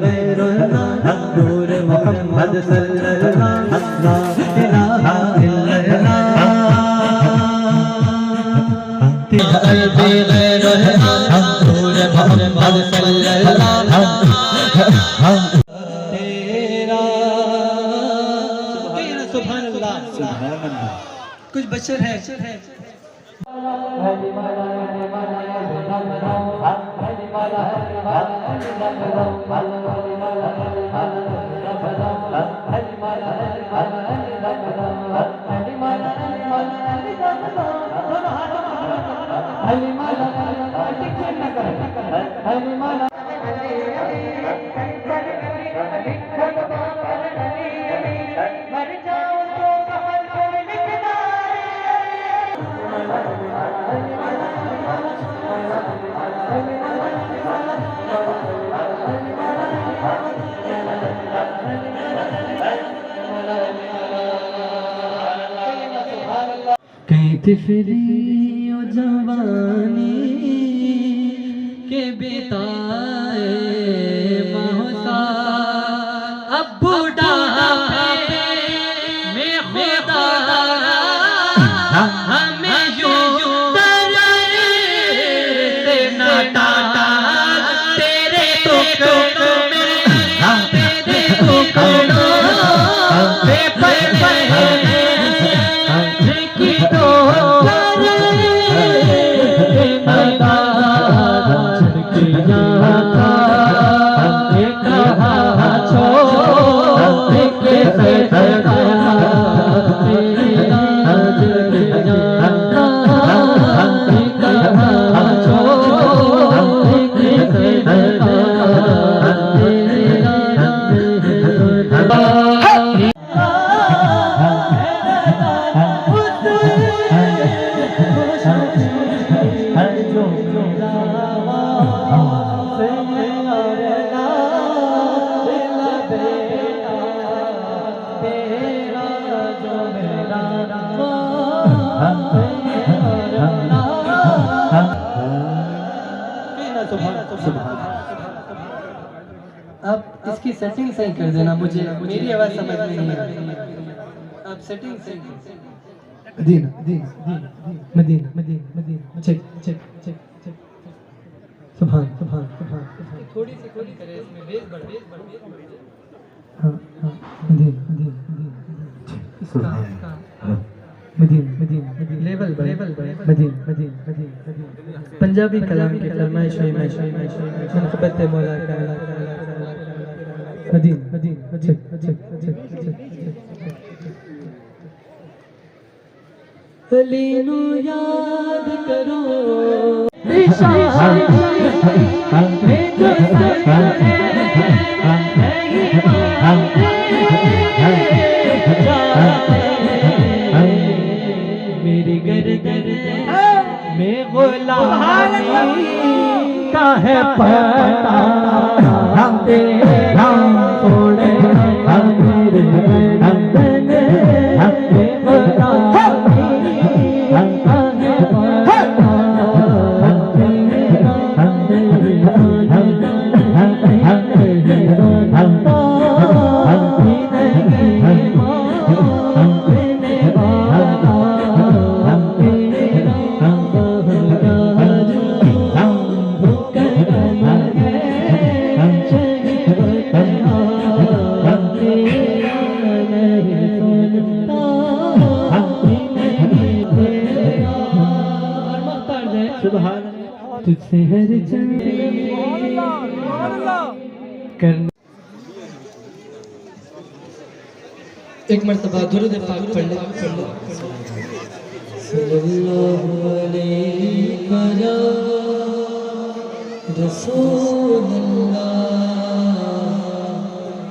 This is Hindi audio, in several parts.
गैरुल्लाह नूर मोहम्मद सल्लल्लाह ला इलाहा इल्लल्लाह तेरा गैरुल्लाह नूर मोहम्मद सल्लल्लाह तेरा सुभान अल्लाह सुभान अल्लाह। कुछ बशर है तिफरी ओ जवानी के बिताए मौसा अब बुढ़ापे में खुदा हमें यूं से न टाटा तेरे टुकड़ों में तेरे टुकड़ों पे पड़े अब इसकी सेटिंग सही कर देना, मुझे मेरी आवाज समझ में नहीं आ रही। अब सेटिंग सही Medina Medina Medina Medina Medina check check check check सुभान सुभान सुभान थोड़ी सी करे इसमें बेस बढ़ हां हां मदीना मदीना इसका मदीना मदीना लेवल बढ़ मदीना मदीना पंजाबी कलाम की फरमाइश है मनक़बत मौला का मदीना मदीना चेक अलीनु याद करो मेरी गर्दन में गुलामी का है पता हम तेरा छोड़े मेरे गर्दन में गुलामी का है पता तुझसे हर करना। एक मर्तबा दुरूद पाक पढ़ ले सल्लल्लाहु अलैहि रसूलुल्लाह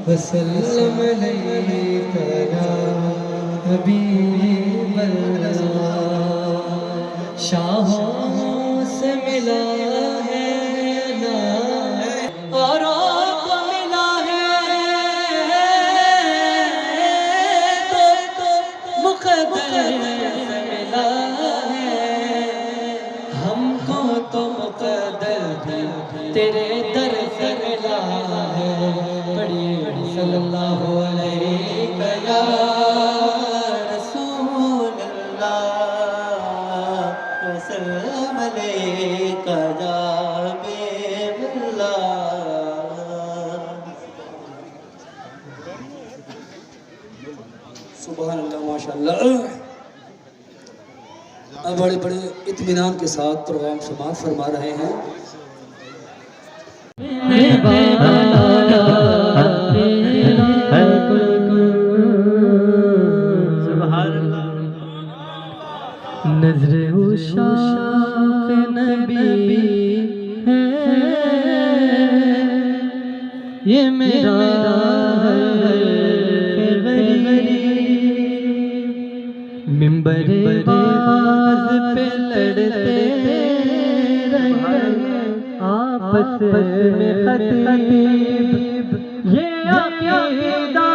वसल्लम अलैका या हबीबल्लाह। शाहों से मिला है ना औरों को मिला है तो मुक़द्दर से मिला है। हमको तो मुक़द्दर तेरे दर से मिला है, पढ़िए सल्लल्लाहु अलैहि या रसूल अल्लाह वसल्लम अलैका या हबीबल्लाह। सुभान अल्लाह, माशाअल्लाह। अब बड़े बड़े इत्मीनान के साथ प्रोग्राम समाप्त फरमा रहे हैं। नजरे उशाक़ नबी है, ये मेरा मिंबरे बाज़ पे लड़ते रहे आपस में खतीब, ये अक़ीदा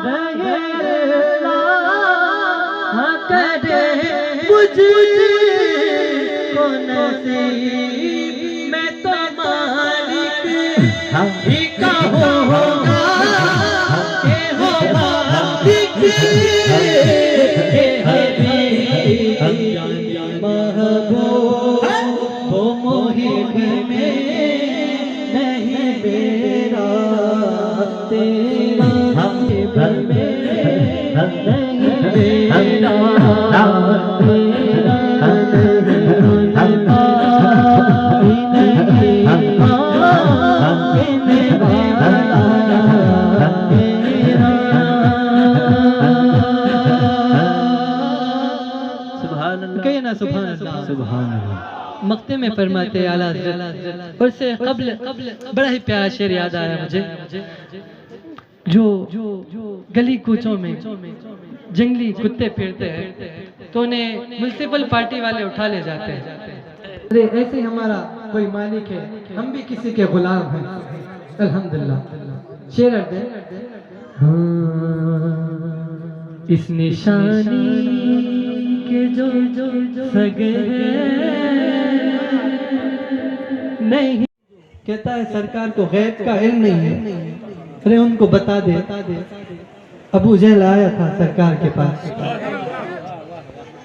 रहेगा करे मुझको नसीब, मैं तो मालिक ही का होगा के हो मालिक महबूब वो मोहिब में नहीं मेरा तेरा भर में नहीं मेरा मक्ते में फरमाते आला हज़रत, और से कब्ल बड़ा ही प्यारा शेर याद आया मुझे, जो गली कूचों में जंगली कुत्ते फिरते हैं तो उन्हें म्युनिसिपल पार्टी वाले उठा ले जाते हैं। अरे ऐसे हमारा कोई मालिक है, हम भी किसी के गुलाम हैं अल्हम्दुलिल्लाह। शेर अर्ज़ इस निशानी के जो सगे नहीं, कहता है सरकार को गैब का इल्म नहीं है, अरे उनको बता दे। अबू जहल आया था सरकार के पास,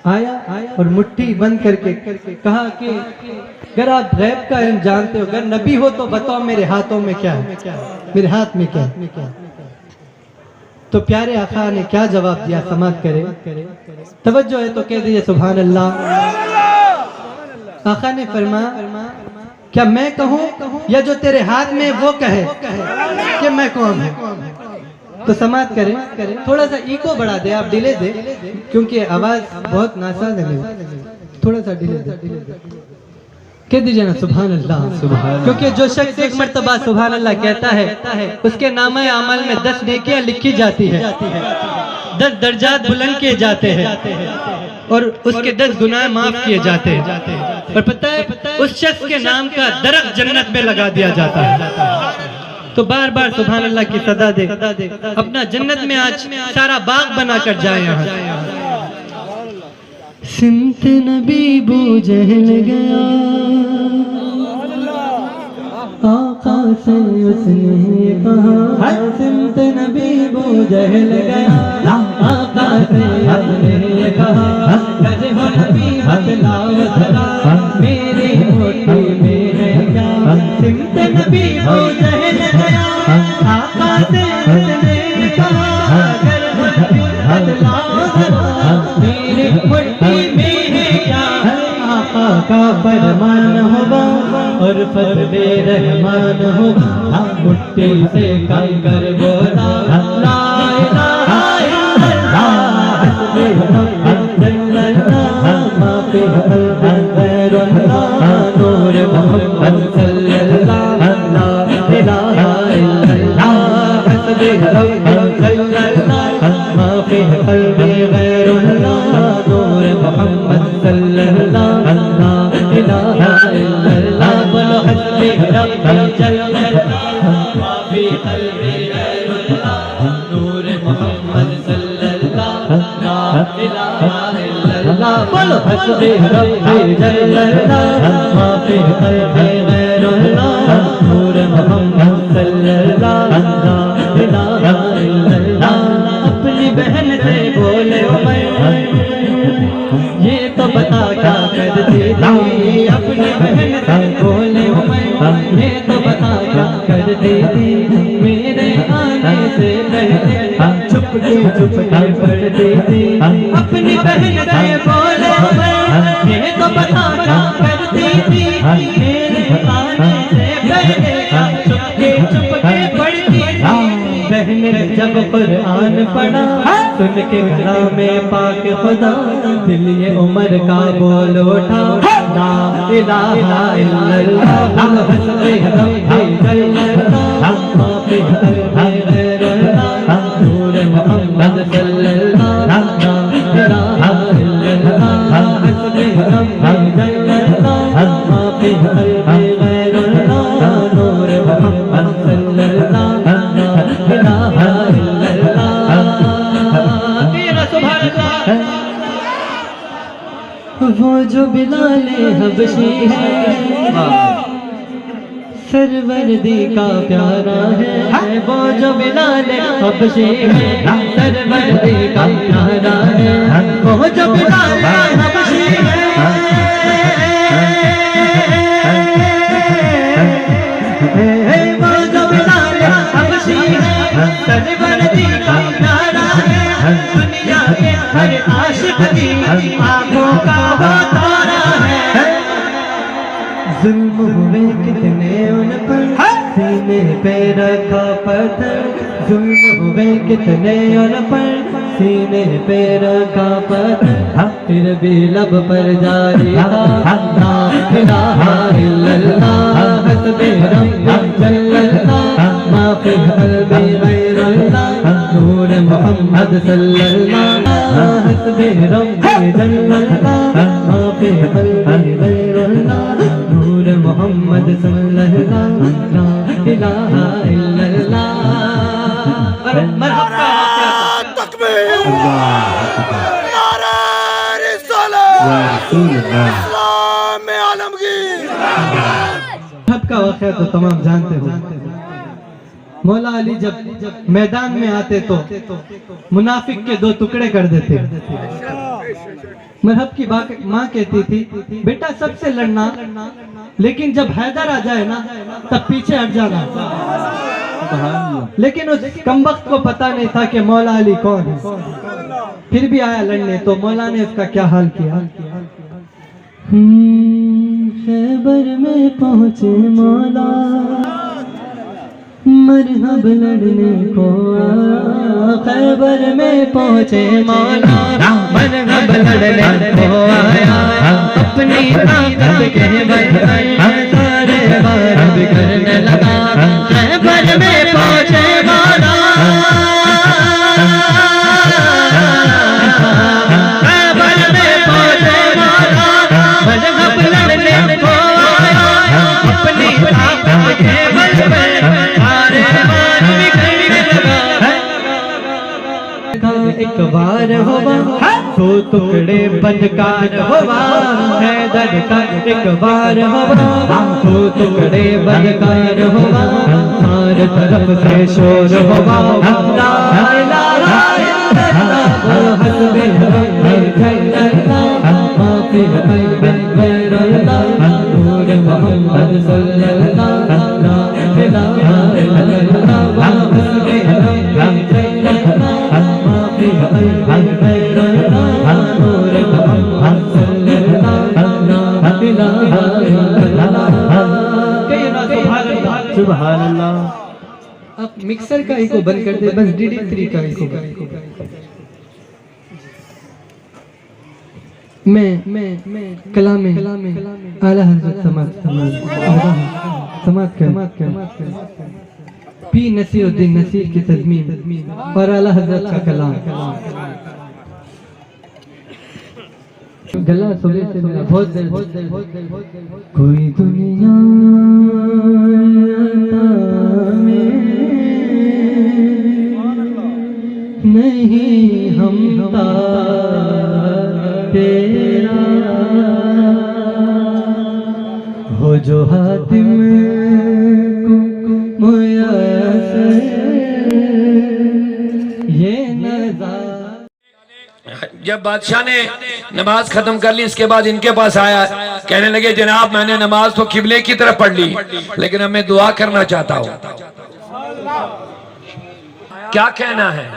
आया और मुट्ठी बंद करके कहा कि अगर आप गैब का इल्म जानते हो, अगर नबी हो तो बताओ मेरे हाथों में क्या है, मेरे हाथ में क्या है। तो प्यारे आका ने क्या जवाब दिया, समात करे, तवज्जो है तो कह दीजिए सुभान अल्लाह। आका ने फरमाया क्या मैं कहूँ या जो तेरे हाथ में वो कहे कि मैं कौन हूँ। तो समात करें, थोड़ा सा इको बढ़ा दे आप, डिले दे क्योंकि आवाज बहुत नासाज है, थोड़ा सा डिले दे, कह दीजिए ना सुभान अल्लाह। क्योंकि जो शख्स एक मर्तबा सुभान अल्लाह कहता है उसके नामे अमल में 10 नेकियां लिखी जाती है, 10 दर्जात बुलंद किए जाते हैं और उसके 10 गुनाह माफ किए जाते हैं। और पता है उस शख्स के नाम का दरख्त जन्नत में लगा दिया जाता है। तो बार बार सुभान अल्लाह की सदा दे, अपना जन्नत में आज सारा बाग बनाकर जाए। यहाँ सिमत नबी बू जहल गया, आका से उसने कहा, सिमत नबी बू जहल गया, आका से उसने कहा, गज हो नबी बतलाओ जरा मेरी मुट्ठी में है क्या। सिमत नबी बू जहल गया, आका से उसने कहा, गज हो नबी बतलाओ जरा मेरी मुट्ठी में का फरमान होगा और फजले रहमान होगा। मुट्ठी से कंकर बोला ला इलाहा इल्लल्लाह माफी गैरुल्लाह नूर मोहम्मद सल्लल्लाहु ला इलाहा इल्लल्लाह हस्बी सल्लल्लाह माफी कल्बी गैरुल्लाह नूर मोहम्मद सल्लल्लाहु ला इलाहा इल्लल्लाह। बोलो हस्बी रब्बी जल्लल्लाह माफी कल्बी गैरुल्लाह नूर मोहम्मद सल्लल्लाहु ला इलाहा इल्लल्लाह। बोलो हस्बी रब्बी जल्लल्लाह माफी कल्बी गैरुल्लाह नूर मोहम्मद इलाहा इल्लल्लाह। अपनी बहन से बोले उमर ये तो बता क्या करती थी। अपनी बहन से बोले उमर ये तो बता क्या करती थी। मेरे आने से पहले चुपके चुपके पढ़ती थी। अपनी बहन से बोले उमर ये तो बता क्या करती थी। मेरे आने से पहले चुपके चुपके पढ़ती थी। बहन ने जब कुरान पढ़ा सुन के कलामे पाक खुदा दिल ये उमर का बोल उठा ला इलाहा इल्लल्लाह हस्बी रब्बी जल्लल्लाह माफी गैरुल्लाह नूर मोहम्मद सल्लल्लाह ला इलाहा इल्लल्लाह हस्बी रब्बी जल्लल्लाह माफी गैरुल्लाह नूर मोहम्मद सल्लल्लाह वो जो बिलाले हबशी है सरवर्दी का प्यारा है। वो जो बिलाले हबशी है सरवर्दी का प्यारा है। वो जो बिलाले हबशी है वो जो बिलाले हबशी है सरवर्दी का प्यारा है। दुनिया के हर आशिक की आंखों का वो तारा है। जुल्म हुए कितने उन पर सीने पे रखा पत्थर। जुल्म हुए कितने उन पर सीने पे रखा पत्थर। फिर भी लब पर जारी था ला इलाहा इल्लल्लाह हस्बी रब्बी जल्लल्लाह माफी क़ल्बी गैरुल्लाह नूर मोहम्मद सल्लल्लाह हस्बी रब्बी जल्लल्लाह माफी क़ल्बी गैरुल्लाह नूर मोहम्मद सल्लल्लाह ला इलाहा इल्लल्लाह। अरे मरहबा तकबीर नारा रिसालत या रसूल अल्लाह इस्लाम में आलमगीर। हब का वाक़या तो तमाम जानते हो। मौला अली जब मैदान में आते तो मुनाफिक के दो टुकड़े कर देते। मरहब की माँ कहती थी बेटा सबसे लड़ना लेकिन जब हैदर आ जाए ना तब पीछे हट जाना। लेकिन उस कमबख्त को पता नहीं था कि मौला अली कौन है। फिर भी आया लड़ने तो मौला ने उसका क्या हाल किया। खैबर में पहुंचे मौला मरहब लड़ने को। खैबर में पहुंचे मौला मरहब लड़ने को आया। अपनी ताकत के बल सारे वार करने लगा। खैबर में पहुंचे मौला खैबर में पहुंचे मौला मरहब लड़ने को आया। अपनी ताकत के बल एक बार हुआ तो टुकड़े बनकार हुआ। हैदर का एक बार हुआ तो टुकड़े बनकार हुआ। हर तरफ से शोर हुआ ला इलाहा इल्लल्लाह हस्बी रब्बी जल्लल्लाह माफी क़ल्बी गैरुल्लाह नूर मोहम्मद सल्लल्लाह ला इलाहा इल्लल्लाह हस्बी रब्बी जल्लल्लाह माफी क़ल्बी गैरुल्लाह नूर मोहम्मद सल्लल्लाह ला इलाहा इल्लल्लाह। सुभान अल्लाह। अब मिक्सर का इको बंद कर दे बस DD3 का इको बंद। मैं कलाम आला हज़रत समात कर पी नसीरुद्दीन नसीर की तज़मीन और आला हज़रत का कलाम। गला सुबह से मेरा बहुत दिल कोई दुनिया में नहीं हमता तेरा हो जो हातिम को मुयस्सर जब बादशाह ने नमाज खत्म कर ली, इसके बाद इनके पास आया, कहने लगे जनाब मैंने नमाज तो किबले की तरफ पढ़ ली, लेकिन अब मैं दुआ करना चाहता हूँ। क्या कहना है?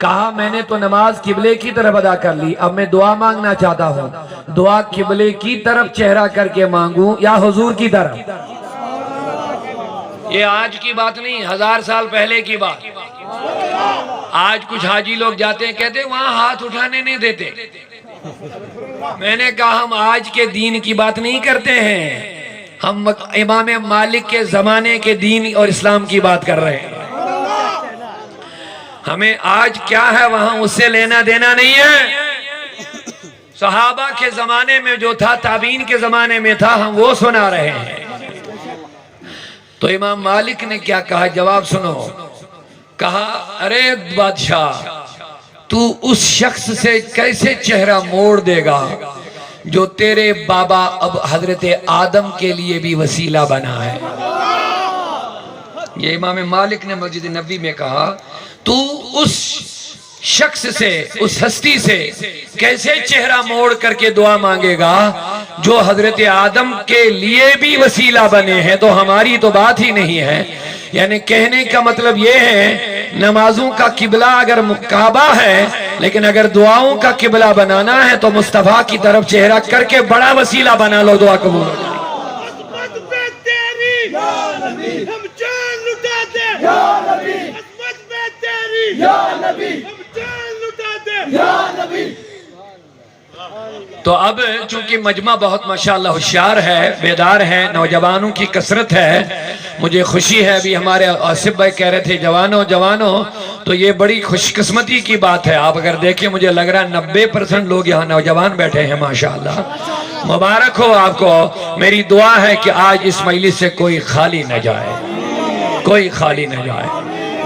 कहा मैंने तो नमाज किबले की तरफ अदा कर ली, अब मैं दुआ मांगना चाहता हूँ। दुआ किबले की तरफ चेहरा करके मांगू या हुजूर की तरफ? ये आज की बात नहीं, 1000 साल पहले की बात। आज कुछ हाजी लोग जाते हैं, कहते हैं वहां हाथ उठाने नहीं देते। मैंने कहा हम आज के दीन की बात नहीं करते हैं, हम इमाम मालिक के जमाने के दीन और इस्लाम की बात कर रहे हैं। हमें आज क्या है वहां उससे लेना देना नहीं है। सहाबा के जमाने में जो था, ताबीन के जमाने में था, हम वो सुना रहे हैं। तो इमाम मालिक ने क्या कहा, जवाब सुनो। कहा अरे बादशाह, तू उस शख्स से कैसे चेहरा मोड़ देगा जो तेरे बाबा अब हजरत आदम के लिए भी वसीला बना है। ये इमाम मालिक ने मस्जिद नबी में कहा, तू उस शख्स से, उस हस्ती से कैसे चेहरा मोड़ करके दुआ मांगेगा जो हजरत आदम के लिए भी वसीला बने हैं। तो हमारी तो बात ही नहीं है। यानी कहने का मतलब यह है, नमाजों का किबला अगर काबा है, लेकिन अगर दुआओं का किबला बनाना है तो मुस्तफा की तरफ चेहरा करके बड़ा वसीला बना लो, दुआ कबूल हो जाए। तो अब चूंकि मजमा बहुत माशाअल्लाह होशियार है, बेदार है, नौजवानों की कसरत है, मुझे खुशी है। अभी हमारे आसिफ भाई कह रहे थे जवानों जवानों, तो ये बड़ी खुशकिस्मती की बात है। आप अगर देखें, मुझे लग रहा है 90% लोग यहाँ नौजवान बैठे हैं माशाअल्लाह। मुबारक हो आपको। मेरी दुआ है कि आज इस मजलिस से कोई खाली न जाए, कोई खाली न जाए।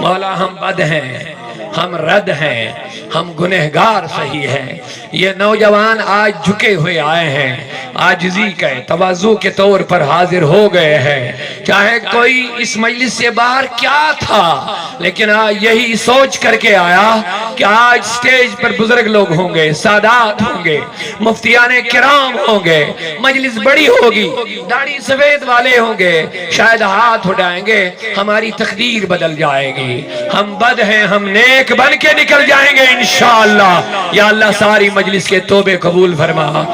मौला हम बद हैं, हम रद्द हैं, हम गुनहगार सही हैं। ये नौजवान आज झुके हुए आए हैं, आजिज़ी के तवाज़ु के तौर पर हाजिर हो गए हैं। चाहे कोई इस मजलिस से बाहर क्या था, लेकिन आज यही सोच करके आया कि आज स्टेज पर बुजुर्ग लोग होंगे, सादात होंगे, मुफ्तियाने किराम होंगे, मजलिस बड़ी होगी, दाढ़ी सफेद वाले होंगे, शायद हाथ उठाएंगे, हमारी तकदीर बदल जाएगी। हम बद हैं, हम नेक बन के निकल जाएंगे इंशाअल्लाह। या अल्लाह सारी मजलिस के तौबे कबूल फरमा।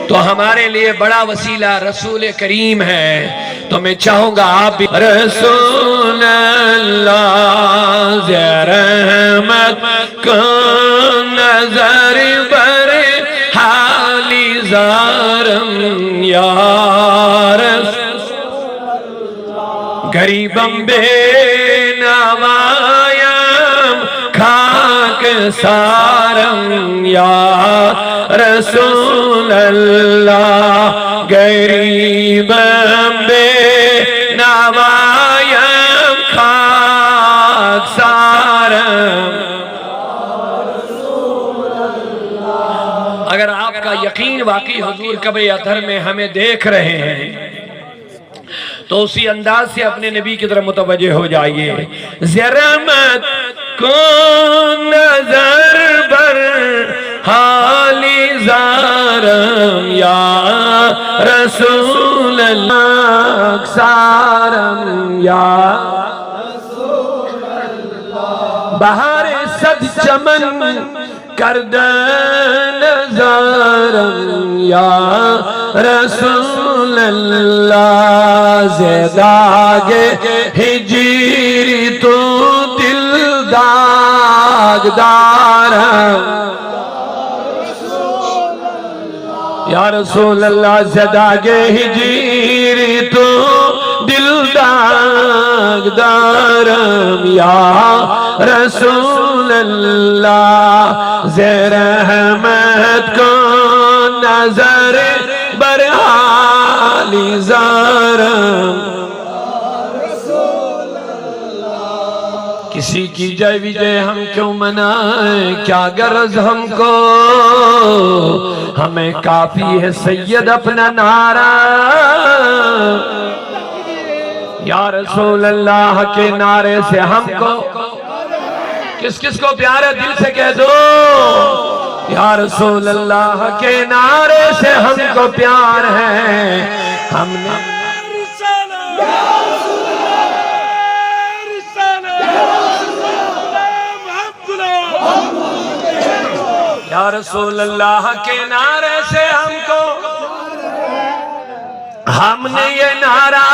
तो हमारे लिए बड़ा वसीला रसूल करीम है। तो मैं चाहूंगा आप भी रसूल अल्लाह रहमत को नजर बर हाली ज़ारम यार गरीबम बेनवायम खाक सारम या रसूल अल्लाह गरीबम बेनवायम खाक सारम। अगर आपका यकीन वाकई हुजूर कब्र अतहर में हमें देख रहे हैं तो उसी अंदाज से अपने नबी की तरफ मुतवज्जे हो जाइए। ज़रा मत को नजर बर हाली ज़ारम या रसूल अल्लाह सारम या बहारे सद चमन करदन नज़ारम या रसूल अल्लाह ज़ेदागे हिजरी तो दिल दागदार या रसूल अल्लाह ज़ेदागे हिजरी तो दिल दागदारम या रसूल अल्लाह ज़रहमत को नजर बरहाली ज़ारम। किसी की जय विजय हम क्यों मनाएं, क्या गरज हमको, हमें काफी है सैयद अपना नारा। या रसूल अल्लाह के नारे से हमको किस किस को प्यार है दिल से कह दो। या रसूल अल्लाह के नारे से हमको प्यार है, हमने या रसूल अल्लाह के नारे से हमने ये नारा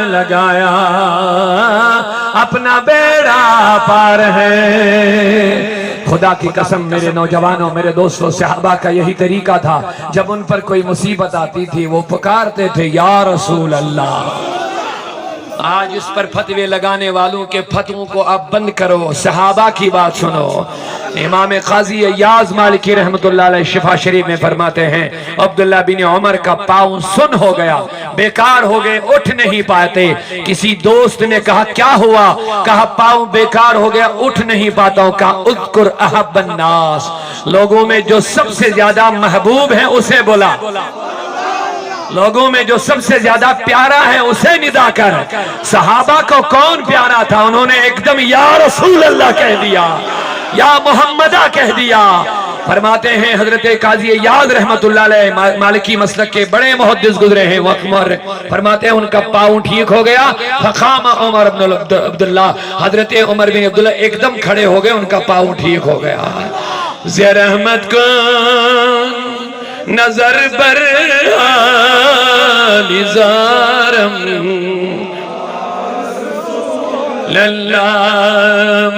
लगाया, अपना बेड़ा पार है। खुदा की कसम मेरे नौजवानों, मेरे दोस्तों, सहाबा का यही तरीका था। जब उन पर कोई मुसीबत आती थी वो पुकारते थे या रसूल अल्लाह। आज इस पर फतवे लगाने वालों के फतवों को आप बंद करो, सहाबा की बात सुनो। इमाम काजी अय्याज मालिकी रहमतुल्लाह अलैह शिफा शरीफ में फरमाते हैं, अब्दुल्ला बिन उमर का पाँव सुन हो गया, बेकार हो गए, उठ नहीं पाते। किसी दोस्त ने कहा क्या हुआ? कहा पाँव बेकार हो गया, उठ नहीं पाता हूं। कहा उज़कुर अहब्बन नास, लोगों में जो सबसे ज्यादा महबूब है उसे बुला, लोगों में जो सबसे ज्यादा प्यारा है उसे निदा कर। सहाबा को कौन प्यारा था? उन्होंने एकदम या रसूल अल्लाह कह दिया, या मोहम्मदा कह दिया। फरमाते हैं हजरत काजी अय्याज रहमतुल्लाह अलैह मालिकी मसलक के बड़े मुहद्दिस गुजरे हैं वक़्मर, फरमाते हैं उनका पाँव ठीक हो गया। फखाम उमर बिन अब्दुल्लाह, हजरत उमर बिन अब्दुल्ला एकदम खड़े हो गए, उनका पाँव ठीक हो गया। ज़े रहमत को नजर पर निजारम लल्ला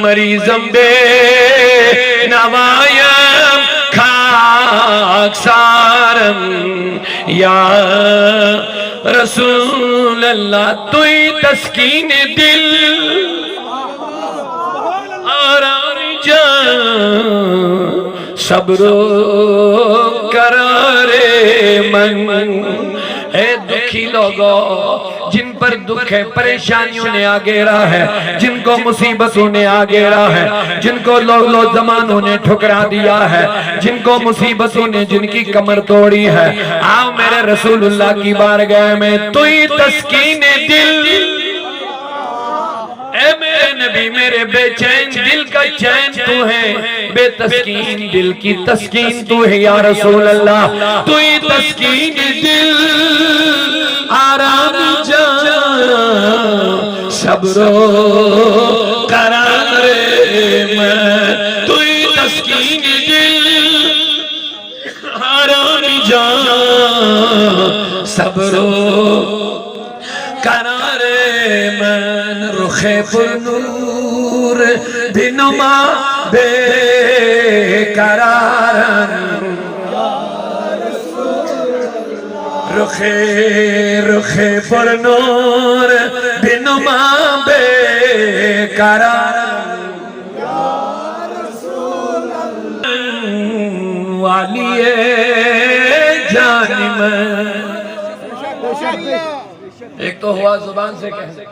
मरीजम बे नवायम खाकसारम या रसूल अल्लाह, तुई तस्कीन दिल आराम जान सब्रो करारे मन। है दुखी लोगों जिन पर दुख है, परेशानियों ने आगेरा है, जिनको मुसीबतों ने आगेरा है, जिनको लोग जमानों ने ठुकरा दिया है, जिनको मुसीबतों ने जिनकी कमर तोड़ी है, आओ मेरे रसूलुल्लाह की बारगाह में, तुई तस्कीन दिल, ऐ मेरे नबी मेरे बेचैन दिल का चैन तू है, बेतस्कीन दिल की तस्कीन तू है या रसूल अल्लाह। तू ही तस्कीन दिल आराम जान सब्रो करार मैं, तू ही तस्कीन दिल आराम जान सब्रो करार मन। रुखे पुरनूर बिनुमा बेकरारन, रुखे रुखे पुरनूर बिनुमा बेकरारन वालिए जानिम। एक तो हुआ जुबान से कहने,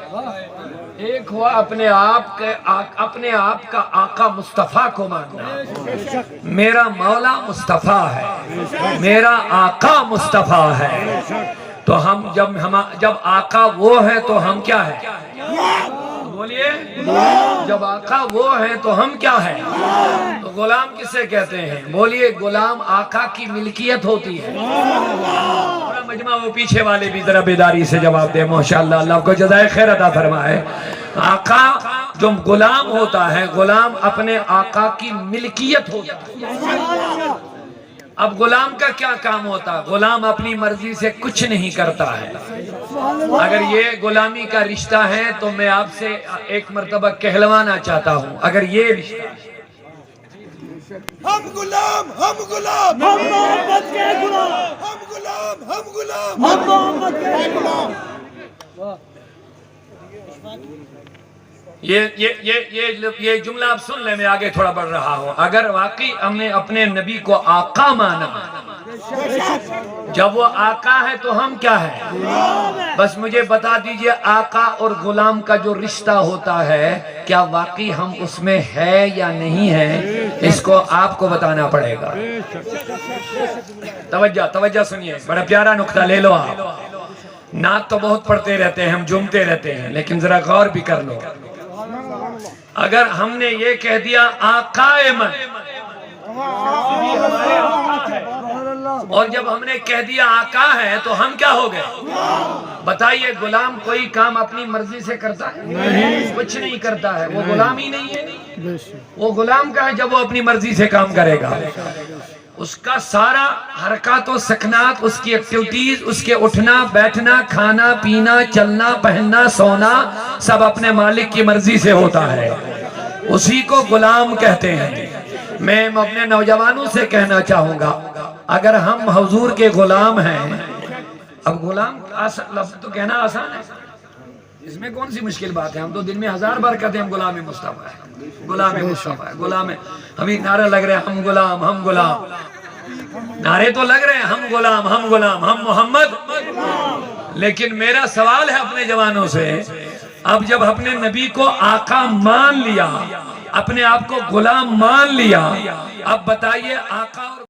एक हुआ अपने आप का आका मुस्तफा को मानना। मेरा मौला मुस्तफा है, मेरा आका मुस्तफा है। तो हम जब आका वो है तो हम क्या है? बोलिए, जब आका वो है तो हम क्या है? तो गुलाम किसे कहते हैं? बोलिए, गुलाम आका की मिल्कियत होती है। मजमा वो पीछे वाले भी जरा बेदारी से जवाब दे, माशाअल्लाह, अल्लाह को जज़ाए खैर अता फरमाए। आका जो गुलाम होता है, गुलाम अपने आका की मिल्कियत होता है। अब गुलाम का क्या काम होता है? गुलाम अपनी मर्जी से कुछ नहीं करता है। अगर ये गुलामी का रिश्ता है तो मैं आपसे एक मर्तबा कहलवाना चाहता हूँ, अगर ये रिश्ता, हम गुलाम हम मोहम्मद के गुलाम, हम मोहम्मद के गुलाम। ये जुमला आप सुन ले, मैं आगे थोड़ा बढ़ रहा हूँ। अगर वाकई हमने अपने नबी को आका माना, जब वो आका है तो हम क्या है? बस मुझे बता दीजिए, आका और गुलाम का जो रिश्ता होता है, क्या वाकई हम उसमें है या नहीं है? इसको आपको बताना पड़ेगा। तवज्जो सुनिए, बड़ा प्यारा नुक्ता ले लो आप। नात तो बहुत पढ़ते रहते हैं, हम झूमते रहते हैं, लेकिन जरा गौर भी कर लो। अगर हमने ये कह दिया आकाए मन, और जब हमने कह दिया आका है तो हम क्या हो गए? बताइए, गुलाम कोई काम अपनी मर्जी से करता है? नहीं, कुछ नहीं करता है, वो गुलाम ही नहीं है। वो गुलाम का है जब वो अपनी मर्जी से काम करेगा। उसका सारा हरकत और सकनात, उसकी एक्टिविटीज, उसके उठना बैठना, खाना पीना, चलना पहनना, सोना सब अपने मालिक की मर्जी से होता है। उसी को गुलाम कहते हैं। मैं अपने नौजवानों से कहना चाहूंगा, अगर हम हुजूर के गुलाम हैं, अब गुलाम लफ्ज़ तो कहना आसान है, इसमें कौन सी मुश्किल बात है? हम तो दिन में 1000 बार कहते हैं हम गुलाम मुस्तफा है, गुलाम मुस्तफा है, गुलाम है। अभी नारे लग रहे हैं हम गुलाम, हम गुलाम, नारे तो लग रहे हैं हम गुलाम, हम गुलाम, हम मोहम्मद। लेकिन मेरा सवाल है अपने जवानों से, अब जब अपने नबी को आका मान लिया, अपने आप को गुलाम मान लिया, अब बताइए आका और